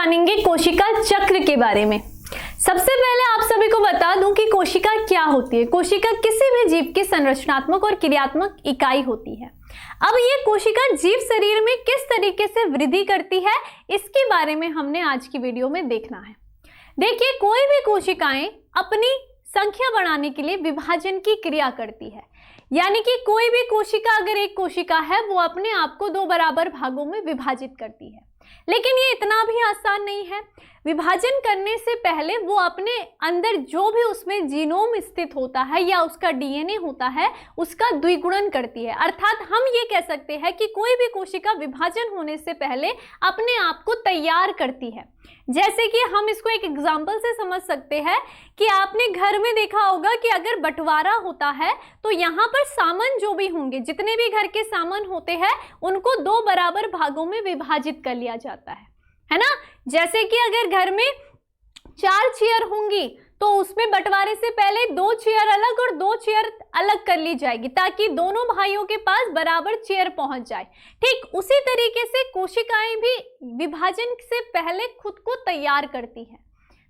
जानेंगे कोशिका चक्र के बारे में। सबसे पहले आप सभी को बता दूं कि कोशिका क्या होती है। कोशिका किसी भी जीव की संरचनात्मक और क्रियात्मक इकाई होती है। अब ये कोशिका जीव शरीर में किस तरीके से वृद्धि करती है, इसके बारे में हमने आज की वीडियो में देखना है। देखिए, कोई भी कोशिकाएं अपनी संख्या बढ़ाने के लिए विभाजन की क्रिया करती है, यानी कि कोई भी कोशिका, अगर एक कोशिका है, वो अपने आप को दो बराबर भागों में विभाजित करती है। लेकिन ये इतना भी आसान नहीं है। विभाजन करने से पहले वो अपने अंदर जो भी उसमें जीनोम स्थित होता है या उसका डीएनए होता है, उसका द्विगुणन करती है। अर्थात हम ये कह सकते हैं कि कोई भी कोशिका विभाजन होने से पहले अपने आप को तैयार करती है। जैसे कि हम इसको एक एग्जाम्पल से समझ सकते हैं कि आपने घर में देखा होगा कि अगर बंटवारा होता है तो यहाँ पर सामान जो भी होंगे, जितने भी घर के सामान होते हैं, उनको दो बराबर भागों में विभाजित कर लिया जाता है ना। जैसे कि अगर घर में 4 चेयर होंगी तो उसमें बंटवारे से पहले 2 चेयर अलग और 2 चेयर अलग कर ली जाएगी, ताकि दोनों भाइयों के पास बराबर चेयर पहुंच जाए। ठीक उसी तरीके से कोशिकाएं भी विभाजन से पहले खुद को तैयार करती हैं।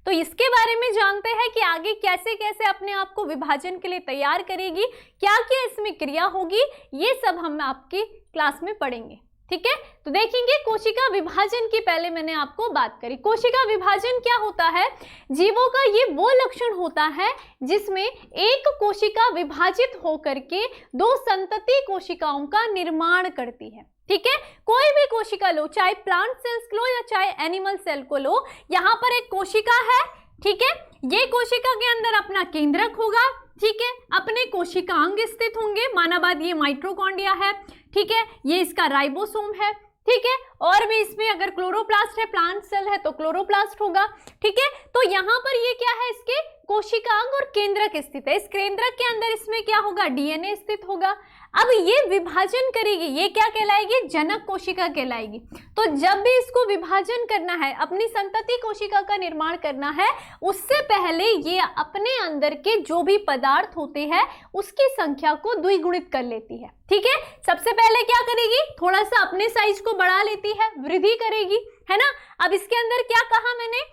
तो इसके बारे में जानते हैं कि आगे कैसे कैसे अपने आप को विभाजन के लिए तैयार करेगी, क्या क्या इसमें क्रिया होगी, ये सब हम आपकी क्लास में पढ़ेंगे। ठीक है, तो देखेंगे कोशिका विभाजन की पहले मैंने आपको बात करी। कोशिका विभाजन क्या होता है? जीवों का ये वो लक्षण होता है जिसमें एक कोशिका विभाजित होकर के 2 संतति कोशिकाओं का निर्माण करती है। ठीक है, कोई भी कोशिका लो, चाहे प्लांट सेल्स लो या चाहे एनिमल सेल को लो, यहाँ पर एक कोशिका है। ठीक है, ये कोशिका के अंदर अपना केंद्रक होगा। ठीक है, अपने कोशिकांग स्थित होंगे। माना बात, ये माइटोकॉन्ड्रिया है। ठीक है, ये इसका राइबोसोम है। ठीक है, और भी इसमें अगर क्लोरोप्लास्ट है, प्लांट सेल है तो क्लोरोप्लास्ट होगा। ठीक है, तो यहाँ पर ये क्या है, इसके कोशिकांग और केंद्रक स्थित है। इस केंद्रक के अंदर इसमें क्या होगा, डीएनए स्थित होगा। अब ये विभाजन करेगी, ये क्या कहलाएगी, जनक कोशिका कहलाएगी। तो जब भी इसको विभाजन करना है, अपनी संतति कोशिका का निर्माण करना है, उससे पहले ये अपने अंदर के जो भी पदार्थ होते हैं उसकी संख्या को द्विगुणित कर लेती है। ठीक है, सबसे पहले क्या करेगी, थोड़ा सा अपने साइज को बढ़ा लेती है, वृद्धि करेगी, है ना। अब इसके अंदर क्या कहा मैंने,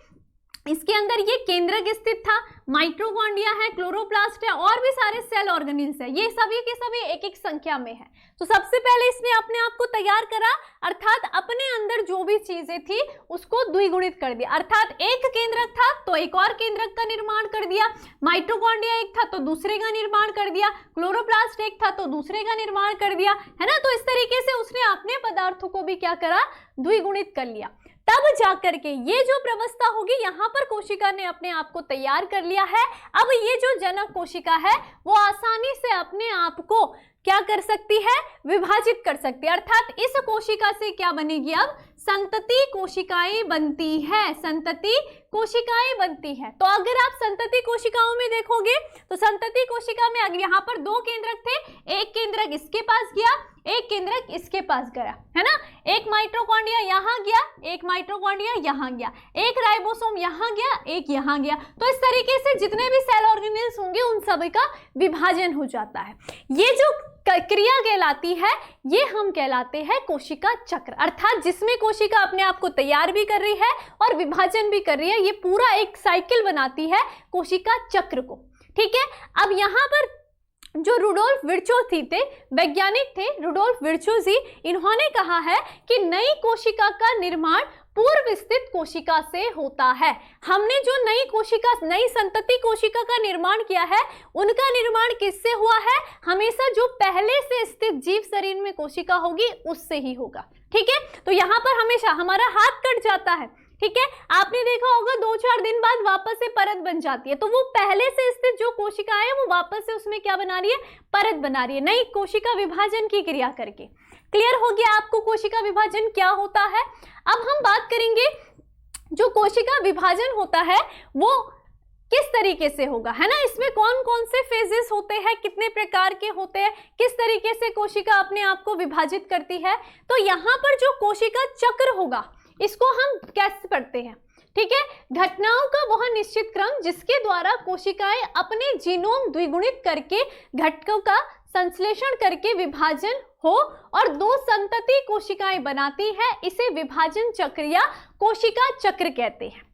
इसके अंदर ये केंद्रक स्थित था, माइटोकॉन्ड्रिया है, क्लोरोप्लास्ट है, और भी सारे सेल ऑर्गेनेल्स है। ये सभी के सभी एक एक संख्या में है। तो सबसे पहले इसने अपने आप को तैयार करा, अर्थात अपने अंदर जो भी चीजें थी उसको द्विगुणित कर दिया। अर्थात एक केंद्रक था तो एक और केंद्रक का निर्माण कर दिया, माइटोकॉन्ड्रिया एक था तो दूसरे का निर्माण कर दिया, क्लोरोप्लास्ट एक था तो दूसरे का निर्माण कर दिया, है ना। तो इस तरीके से उसने अपने पदार्थों को भी क्या करा, द्विगुणित कर लिया। तब जाकर के ये जो व्यवस्था होगी, यहाँ पर कोशिका ने अपने आप को तैयार कर लिया है। अब ये जो जनक कोशिका है वो आसानी से अपने आप को क्या कर सकती है, विभाजित कर सकती है। अर्थात इस कोशिका से क्या बनेगी, अब संतति कोशिकाएं बनती है, संतति कोशिकाएं बनती है। तो अगर आप संतति कोशिकाओं में देखोगे तो संतति कोशिका में अगर यहाँ पर 2 केंद्रक थे, एक केंद्रक इसके पास गया, एक केंद्रक इसके पास गया, है ना। एक माइटोकॉन्ड्रिया यहाँ गया, एक माइटोकॉन्ड्रिया यहाँ गया, एक राइबोसोम यहाँ गया, एक यहाँ गया। तो इस तरीके से जितने भी सेल ऑर्गेनेल्स होंगे उन सभी का विभाजन हो जाता है। ये जो क्रिया कहलाती है, ये हम कहलाते हैं कोशिका चक्र। अर्थात जिसमें कोशिका अपने आप को तैयार भी कर रही है और विभाजन भी कर रही है, ये पूरा एक साइकिल बनाती है कोशिका चक्र को। ठीक है, अब यहाँ पर जो रुडोल्फ विर्चोजी थे, वैज्ञानिक थे रुडोल्फ विर्चोजी, इन्होंने कहा है कि नई कोशिका का निर्माण पूर्व स्थित कोशिका से होता है। हमने जो नई कोशिका, नई संतति कोशिका का निर्माण किया है, उनका निर्माण किससे हुआ है, हमेशा जो पहले से स्थित जीव शरीर में कोशिका होगी उससे ही होगा। ठीक है, तो यहाँ पर हमेशा हमारा हाथ कट जाता है, ठीक है, आपने देखा होगा 2-4 दिन बाद वापस से परत बन जाती है। तो वो पहले से स्थित जो कोशिका है वो वापस से उसमें क्या बना रही है, परत बना रही है, नई कोशिका विभाजन की क्रिया करके। क्लियर हो गया आपको कोशिका विभाजन क्या होता है। अब हम बात करेंगे जो कोशिका विभाजन होता है वो किस तरीके से होगा, है ना। इसमें कौन कौन से फेजेस होते हैं, कितने प्रकार के होते हैं, किस तरीके से कोशिका अपने आप को विभाजित करती है। तो यहाँ पर जो कोशिका चक्र होगा इसको हम कैसे पढ़ते हैं, ठीक है, घटनाओं का वह निश्चित क्रम जिसके द्वारा कोशिकाएं अपने जीनोम द्विगुणित करके घटकों का संश्लेषण करके विभाजन हो और दो संतति कोशिकाएं बनाती है, इसे विभाजन चक्र या कोशिका चक्र कहते हैं।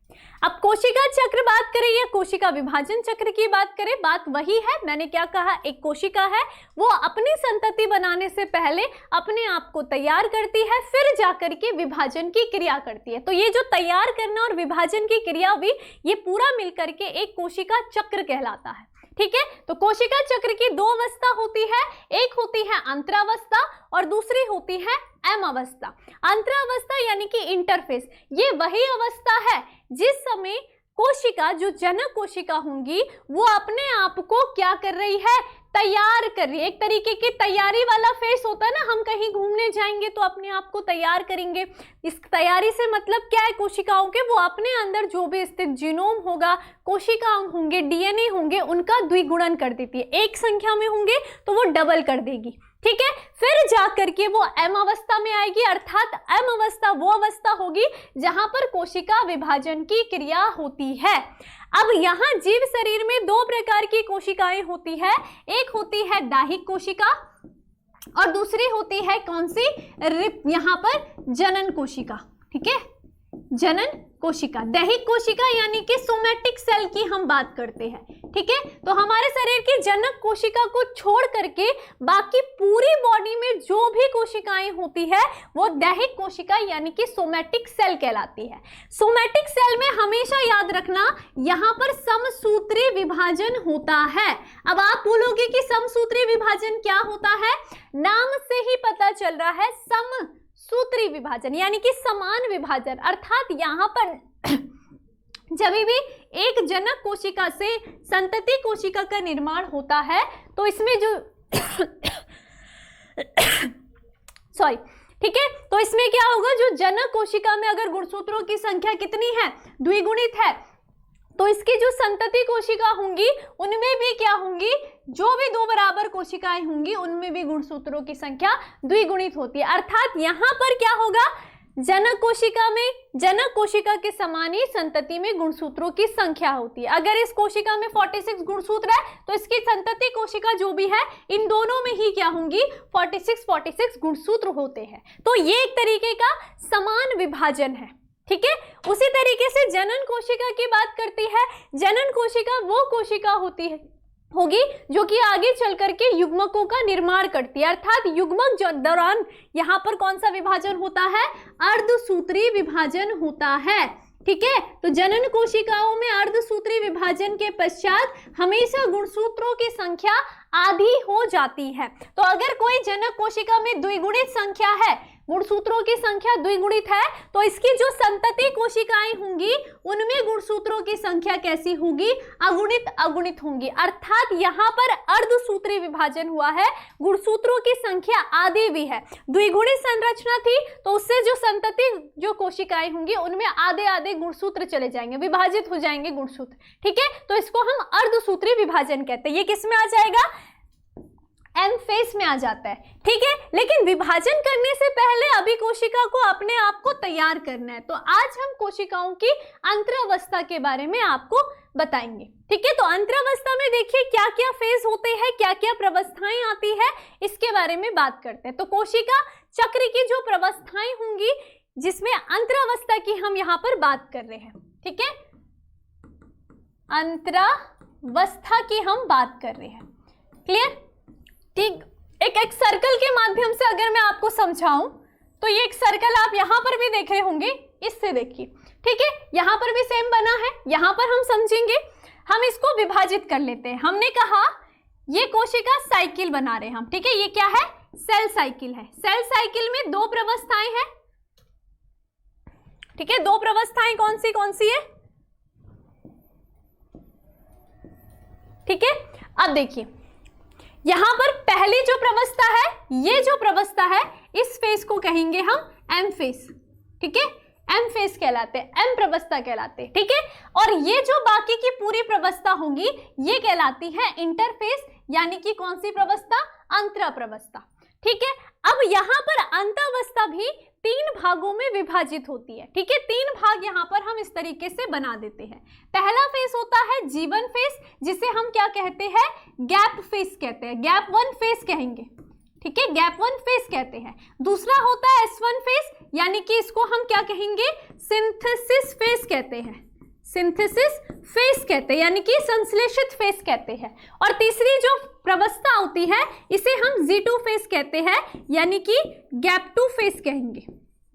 अब कोशिका चक्र बात करें या कोशिका विभाजन चक्र की बात करें, बात वही है। मैंने क्या कहा, एक कोशिका है वो अपनी संतति बनाने से पहले अपने आप को तैयार करती है, फिर जाकर के विभाजन की क्रिया करती है। तो ये जो तैयार करना और विभाजन की क्रिया भी, ये पूरा मिलकर के एक कोशिका चक्र कहलाता है। ठीक है, तो कोशिका चक्र की दो अवस्था होती है, एक होती है अंतरावस्था और दूसरी होती है एम अवस्था। अंतरावस्था यानी कि इंटरफेस, ये वही अवस्था है जिस समय कोशिका, जो जनक कोशिका होंगी, वो अपने आप को क्या कर रही है, तैयार कर रही है। एक तरीके की तैयारी वाला फेस होता है ना, हम कहीं घूमने जाएंगे तो अपने आप को तैयार करेंगे। इस तैयारी से मतलब क्या है, कोशिकाओं के वो अपने अंदर जो भी स्थित जीनोम होगा, कोशिका होंगे, डीएनए होंगे, उनका द्विगुणन कर देती है। एक संख्या में होंगे तो वो डबल कर देगी। ठीक है, फिर जाकर के वो एम अवस्था में आएगी, अर्थात एम अवस्था वो अवस्था होगी जहां पर कोशिका विभाजन की क्रिया होती है। अब यहाँ जीव शरीर में दो प्रकार की कोशिकाएं होती है, एक होती है दैहिक कोशिका और दूसरी होती है कौन सी, यहाँ पर जनन कोशिका। ठीक है, जनन कोशिका। दैहिक कोशिका यानी कि सोमैटिक सेल की हम बात करते हैं। ठीक है, तो हमारे शरीर की जनक कोशिका को छोड़ करके बाकी पूरी बॉडी में जो भी कोशिकाएं होती है वो दैहिक कोशिका यानी कि सोमैटिक सेल कहलाती है। सोमैटिक सेल में हमेशा याद रखना, यहाँ पर समसूत्री विभाजन होता है। अब आप बोलोगे कि समसूत्री विभाजन क्या होता है, नाम से ही पता चल रहा है, समसूत्री विभाजन यानी कि समान विभाजन। अर्थात यहाँ पर जब भी एक जनक कोशिका से संतति कोशिका का निर्माण होता है तो इसमें जो सॉरी, ठीक है, तो इसमें क्या होगा, जो जनक कोशिका में अगर गुणसूत्रों की संख्या कितनी है, द्विगुणित है, तो इसकी जो संतति कोशिका होंगी उनमें भी क्या होंगी, जो भी दो बराबर कोशिकाएं होंगी उनमें भी गुणसूत्रों की संख्या द्विगुणित होती है। अर्थात यहाँ पर क्या होगा, जनक कोशिका में, जनक कोशिका के समान ही संतति में गुणसूत्रों की संख्या होती है। अगर इस कोशिका में 46 गुणसूत्र है तो इसकी संतति कोशिका जो भी है इन दोनों में ही क्या होंगी, 46 गुणसूत्र होते हैं। तो ये एक तरीके का समान विभाजन है। ठीक है, उसी तरीके से जनन कोशिका की बात करती है। जनन कोशिका वो कोशिका होगी जो कि आगे चल करके युग्मकों का निर्माण करती है। अर्थात युग्मक दौरान यहाँ पर कौन सा विभाजन होता है, अर्धसूत्री विभाजन होता है। ठीक है, तो जनन कोशिकाओं में अर्धसूत्री विभाजन के पश्चात हमेशा गुणसूत्रों की संख्या आधी हो जाती है। तो अगर कोई जनक कोशिका में द्विगुणित संख्या है, गुणसूत्रों की संख्या द्विगुणित है, तो इसकी जो संतति कोशिकाएं होंगी उनमें गुणसूत्रों की संख्या कैसी होगी, अगुणित होंगी। अर्थात यहाँ पर अर्धसूत्री विभाजन हुआ है, गुणसूत्रों की संख्या आधी भी है। द्विगुणित संरचना थी तो उससे जो संतति जो कोशिकाएं होंगी उनमें आधे आधे गुणसूत्र चले जाएंगे, विभाजित हो जाएंगे गुणसूत्र। ठीक है, तो इसको हम अर्धसूत्री विभाजन कहते हैं। ये किस में आ जाएगा, एम फेस में आ जाता है। ठीक है, लेकिन विभाजन करने से पहले अभी कोशिका को अपने आप को तैयार करना है। तो आज हम कोशिकाओं की अंतरावस्था के बारे में आपको बताएंगे। ठीक है, तो अंतरावस्था में देखिए क्या क्या फेज होते हैं, क्या क्या प्रवस्थाएं आती है, इसके बारे में बात करते हैं। तो कोशिका चक्र की जो प्रवस्थाएं होंगी जिसमें अंतरावस्था की हम यहाँ पर बात कर रहे हैं। ठीक है, अंतरावस्था की हम बात कर रहे हैं। क्लियर? ठीक, एक सर्कल के माध्यम से अगर मैं आपको समझाऊं तो ये एक सर्कल आप यहां पर भी देख रहे होंगे, इससे देखिए। ठीक है, यहां पर भी सेम बना है, यहां पर हम समझेंगे। हम इसको विभाजित कर लेते हैं। हमने कहा ये कोशिका साइकिल बना रहे हैं हम। ठीक है, ये क्या है, सेल साइकिल है। सेल साइकिल में दो प्रवस्थाएं हैं। ठीक है, दो प्रवस्थाएं कौन सी है। ठीक है, अब देखिए यहां पर पहली जो प्रवस्था है, ये जो प्रवस्था है, इस फेस को कहेंगे हम एम फेस। ठीक है, एम फेस कहलाते हैं, एम प्रवस्था कहलाते हैं। ठीक है, और ये जो बाकी की पूरी प्रवस्था होंगी ये कहलाती है इंटरफेस, यानी कि कौन सी प्रवस्था, अंतरा प्रवस्था। ठीक है, अब यहां पर अंतावस्था भी तीन भागों में विभाजित होती है। ठीक है, 3 भाग यहाँ पर हम इस तरीके से बना देते हैं। पहला फेज होता है G1 फेज, जिसे हम क्या कहते हैं, गैप फेज कहते हैं, गैप 1 फेज कहेंगे। ठीक है, गैप 1 फेज कहते हैं। दूसरा होता है S1 फेज, यानी कि इसको हम क्या कहेंगे, सिंथेसिस फेज कहते हैं, सिंथेसिस फेज कहते हैं, यानी कि संश्लेषित फेज कहते हैं। और तीसरी जो प्रवस्था होती है इसे हम G2 फेज कहते हैं, यानी कि गैप 2 फेज कहेंगे,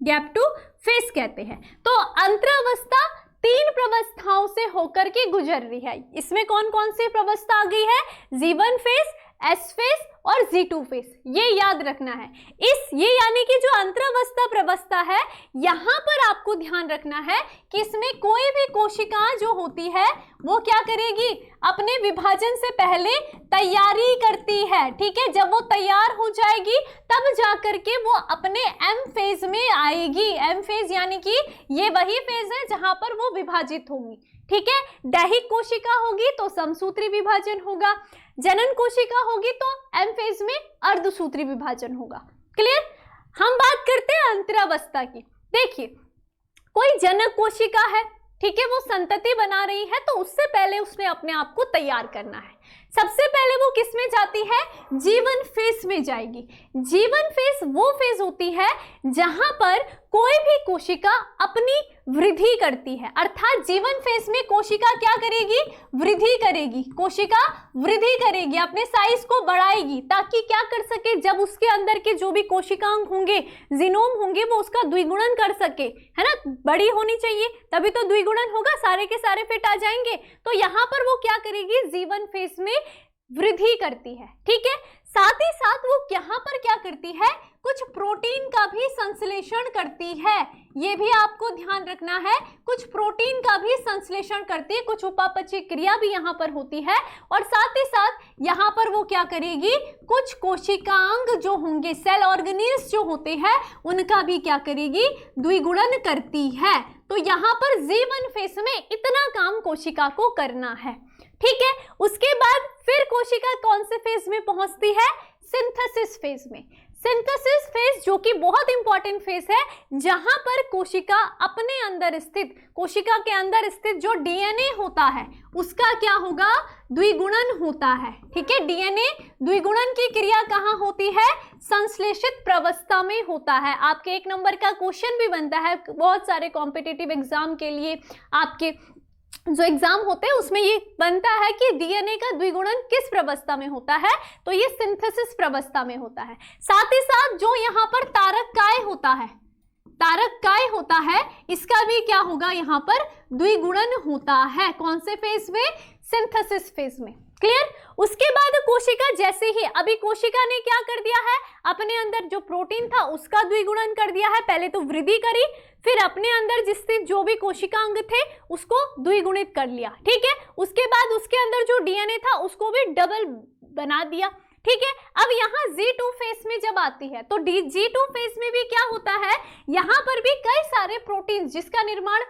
गैप 2 फेज कहते हैं। तो अंतरावस्था 3 प्रवस्थाओं से होकर के गुजर रही है। इसमें कौन कौन सी प्रवस्था आ गई है, G1 फेज, S फेज और G2 फेज, ये याद रखना है। ये यानी कि जो अंतरावस्था प्रवस्था है, यहाँ पर आपको ध्यान रखना है कि इसमें कोई भी कोशिका जो होती है वो क्या करेगी, अपने विभाजन से पहले तैयारी करती है। ठीक है, जब वो तैयार हो जाएगी तब जाकर के वो अपने M फेज में आएगी। M फेज यानी कि ये वही फेज है जहां पर वो विभाजित होगी। ठीक है, दैहिक कोशिका होगी तो समसूत्री विभाजन होगा, जनन कोशिका होगी तो M फेज में अर्धसूत्री विभाजन होगा। क्लियर। हम बात करते हैं अंतरावस्था की। देखिए, कोई जनक कोशिका है, ठीक है, वो संतति बना रही है, तो उससे पहले उसने अपने आप को तैयार करना है। सबसे पहले वो किस में जाती है, G1 फेज में जाएगी। G1 फेज वो फेज होती है जहां पर कोई भी कोशिका अपनी वृद्धि करती है, अर्थात G1 फेज में कोशिका क्या करेगी, वृद्धि करेगी, कोशिका वृद्धि करेगी, अपने साइज को बढ़ाएगी, ताकि क्या कर सके, जब उसके अंदर के जो भी कोशिकांग होंगे, जीनोम होंगे, वो उसका द्विगुणन कर सके, है ना, बड़ी होनी चाहिए, तभी तो द्विगुणन होगा, सारे के सारे फिट आ जाएंगे। तो यहाँ पर वो क्या करेगी, G1 फेज में वृद्धि करती है। ठीक है, साथ ही साथ वो यहाँ पर क्या करती है, कुछ प्रोटीन का भी संश्लेषण करती है, ये भी आपको ध्यान रखना है, कुछ प्रोटीन का भी संश्लेषण करती है, कुछ उपापचय क्रिया भी यहाँ पर होती है। और साथ ही साथ यहाँ पर वो क्या करेगी, कुछ कोशिकांग जो होंगे, सेल ऑर्गेनेल्स जो होते हैं, उनका भी क्या करेगी, द्विगुणन करती है। तो यहाँ पर G1 फेज में इतना काम कोशिका को करना है। ठीक है, उसके बाद फिर कोशिका कौन से फेज में पहुंचती है, सिंथेसिस फेज में। सिंथेसिस फेज जो कि बहुत इंपॉर्टेंट फेज है, जहां पर कोशिका अपने अंदर स्थित, कोशिका के अंदर स्थित जो डीएनए होता है उसका क्या होगा, द्विगुणन होता है। ठीक है, डीएनए द्विगुणन की क्रिया कहाँ होती है, संश्लेषित प्रवस्था में होता है। आपके 1 नंबर का क्वेश्चन भी बनता है, बहुत सारे कॉम्पिटिटिव एग्जाम के लिए आपके जो एग्जाम होते हैं उसमें ये बनता है कि डीएनए का द्विगुणन किस प्रवस्था में होता है, तो ये सिंथेसिस प्रवस्था में होता है। साथ ही साथ जो यहाँ पर तारक काय होता है, तारक काय होता है, इसका भी क्या होगा, यहाँ पर द्विगुणन होता है। कौन से फेज में, सिंथेसिस फेज में। क्लियर। उसके बाद कोशिका जैसे ही, अभी कोशिका ने क्या कर दिया है, अपने अंदर जो प्रोटीन था उसका द्विगुणन कर दिया है, पहले तो वृद्धि करी, फिर अपने अंदर जिससे जो भी कोशिकांग थे उसको द्विगुणित कर लिया। ठीक है, उसके बाद उसके अंदर जो डीएनए था उसको भी डबल बना दिया। ठीक है, अब यहाँ G2 फेज में जब आती है तो G2 फेज में भी क्या होता है, यहाँ पर भी कई सारे प्रोटीन जिसका निर्माण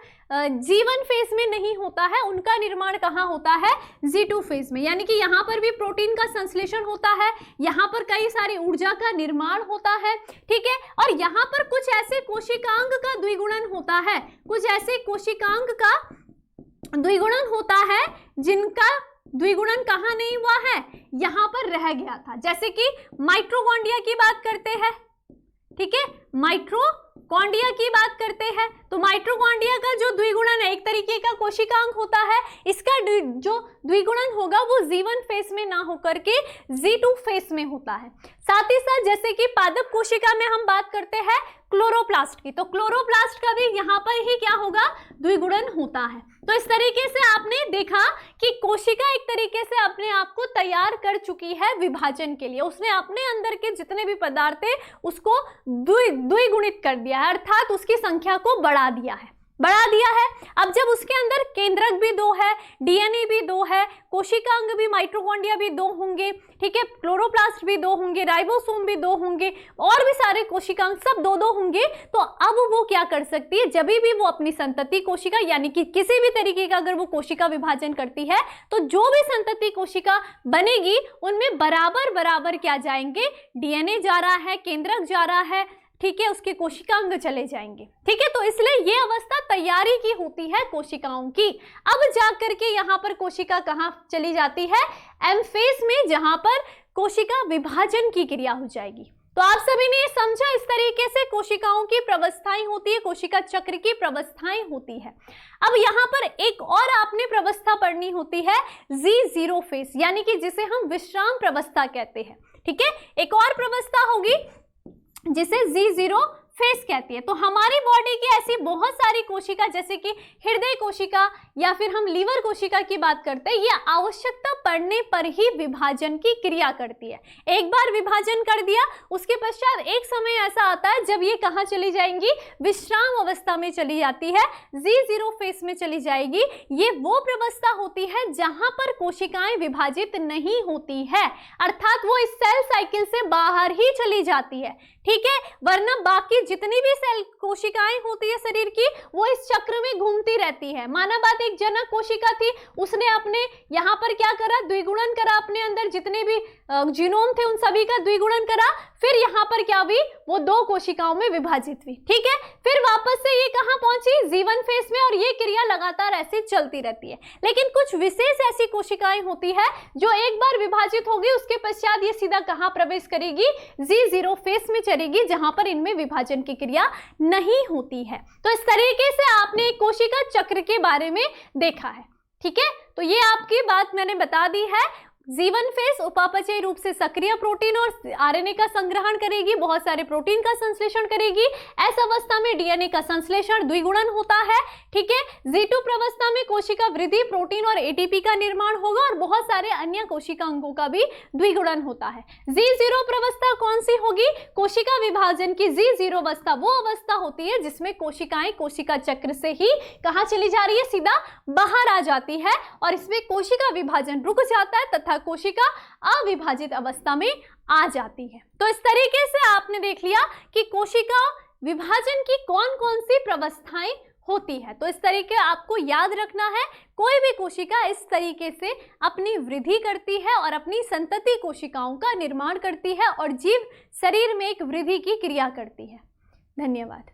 G1 फेज में नहीं होता है, उनका निर्माण कहाँ होता है, G2 फेज में। यानी कि यहाँ पर भी प्रोटीन का संश्लेषण होता है, यहाँ पर कई सारी ऊर्जा का निर्माण होता है। ठीक है, और यहाँ पर कुछ ऐसे कोशिकांग का द्विगुणन होता है, कुछ ऐसे कोशिकांग का द्विगुणन होता है जिनका द्विगुणन कहाँ नहीं हुआ है, यहाँ पर रह गया था। जैसे कि माइटोकॉन्ड्रिया की बात करते हैं, ठीक है, माइटोकॉन्ड्रिया की बात करते हैं, तो माइटोकॉन्ड्रिया का जो द्विगुणन है, एक तरीके का कोशिकांग होता है, इसका जो द्विगुणन होगा वो G1 फेज में ना होकर के G2 फेज में होता है। साथ ही साथ जैसे कि पादप कोशिका में हम बात करते हैं क्लोरोप्लास्ट की, तो क्लोरोप्लास्ट का भी यहाँ पर ही क्या होगा, द्विगुणन होता है। तो इस तरीके से आपने देखा कि कोशिका एक तरीके से अपने आप को तैयार कर चुकी है विभाजन के लिए, उसने अपने अंदर के जितने भी पदार्थ थे उसको द्विगुणित कर दिया है, अर्थात उसकी संख्या को बढ़ा दिया है। अब जब उसके अंदर केंद्रक भी 2 है, डीएनए भी 2 है, कोशिकांग भी, माइटोकॉन्ड्रिया भी 2 होंगे, ठीक है, क्लोरोप्लास्ट भी 2 होंगे, राइबोसोम भी 2 होंगे, और भी सारे कोशिकांग सब 2-2 होंगे। तो अब वो क्या कर सकती है, जब भी वो अपनी संतति कोशिका, यानी कि किसी भी तरीके का अगर वो कोशिका विभाजन करती है, तो जो भी संतति कोशिका बनेगी उनमें बराबर क्या जाएंगे, डीएनए जा रहा है, केंद्रक जा रहा है, ठीक है, उसके कोशिकांग चले जाएंगे। ठीक है, तो इसलिए ये अवस्था तैयारी की होती है कोशिकाओं की। अब जाकर के यहाँ पर कोशिका कहाँ चली जाती है? एम फेज में, जहां पर कोशिका विभाजन की क्रिया हो जाएगी। तो आप सभी ने ये समझा, इस तरीके से कोशिकाओं की प्रवस्थाएं होती है, कोशिका चक्र की प्रवस्थाएं होती है। अब यहाँ पर एक और आपने प्रवस्था पढ़नी होती है, Z0 फेज, यानी कि जिसे हम विश्राम प्रवस्था कहते हैं। ठीक है, एक और प्रवस्था होगी जिसे Z0 फेस कहती है। तो हमारी बॉडी की ऐसी बहुत सारी कोशिका, जैसे कि हृदय कोशिका या फिर हम लीवर कोशिका की बात करते हैं, ये आवश्यकता पड़ने पर ही विभाजन की क्रिया करती है। एक बार विभाजन कर दिया, उसके पश्चात एक समय ऐसा आता है जब ये कहाँ चली जाएंगी? विश्राम अवस्था में चली जाती है, Z0 फेस में चली जाएगी। ये वो प्रवस्था होती है जहां पर कोशिकाएं विभाजित नहीं होती है, अर्थात वो इस सेल साइकिल से बाहर ही चली जाती है। ठीक है, वरना बाकी जितनी भी सेल कोशिकाएं होती है शरीर की, वो इस चक्र में घूमती रहती है। माना बात, एक जनक कोशिका थी, उसने अपने यहाँ पर क्या करा? द्विगुणन करा, अपने अंदर जितने भी जीनोम थे उन सभी का द्विगुणन करा, फिर यहाँ पर क्या हुई? वो 2 कोशिकाओं में विभाजित हुई। ठीक है, फिर वापस से ये कहाँ पहुंची? Z1 फेस में, और ये क्रिया लगातार ऐसे चलती रहती है। लेकिन कुछ विशेष ऐसी कोशिकाएं होती है जो एक बार विभाजित होगी, उसके पश्चात ये सीधा कहाँ प्रवेश करेगी? Z0 फेस में चलेगी, जहां पर इनमें विभाजन की क्रिया नहीं होती है। तो इस तरीके से आपने एक कोशिका चक्र के बारे में देखा है। ठीक है, तो ये आपकी बात मैंने बता दी है। Z1 फेस उपापचयी रूप से सक्रिय प्रोटीन और आरएनए का संग्रहण करेगी, बहुत सारे प्रोटीन का संश्लेषण करेगी। ऐसा अवस्था में डीएनए का संश्लेषण, द्विगुणन होता है। ठीक है, Z2 प्रवस्था में कोशिका वृद्धि, प्रोटीन और एटीपी का निर्माण होगा और बहुत सारे अन्य कोशिका अंगों का भी द्विगुणन होता है। Z0 प्रवस्था कौन सी होगी? कोशिका विभाजन की Z0 अवस्था वो अवस्था होती है जिसमें कोशिकाएं कोशिका चक्र से ही कहाँ चली जा रही है? सीधा बाहर आ जाती है, और इसमें कोशिका विभाजन रुक जाता है तथा कोशिका अविभाजित अवस्था में आ जाती है। तो इस तरीके से आपने देख लिया कि कोशिका विभाजन की कौन कौन सी प्रवस्थाएं होती है। तो इस तरीके आपको याद रखना है, कोई भी कोशिका इस तरीके से अपनी वृद्धि करती है और अपनी संतति कोशिकाओं का निर्माण करती है और जीव शरीर में एक वृद्धि की क्रिया करती है। धन्यवाद।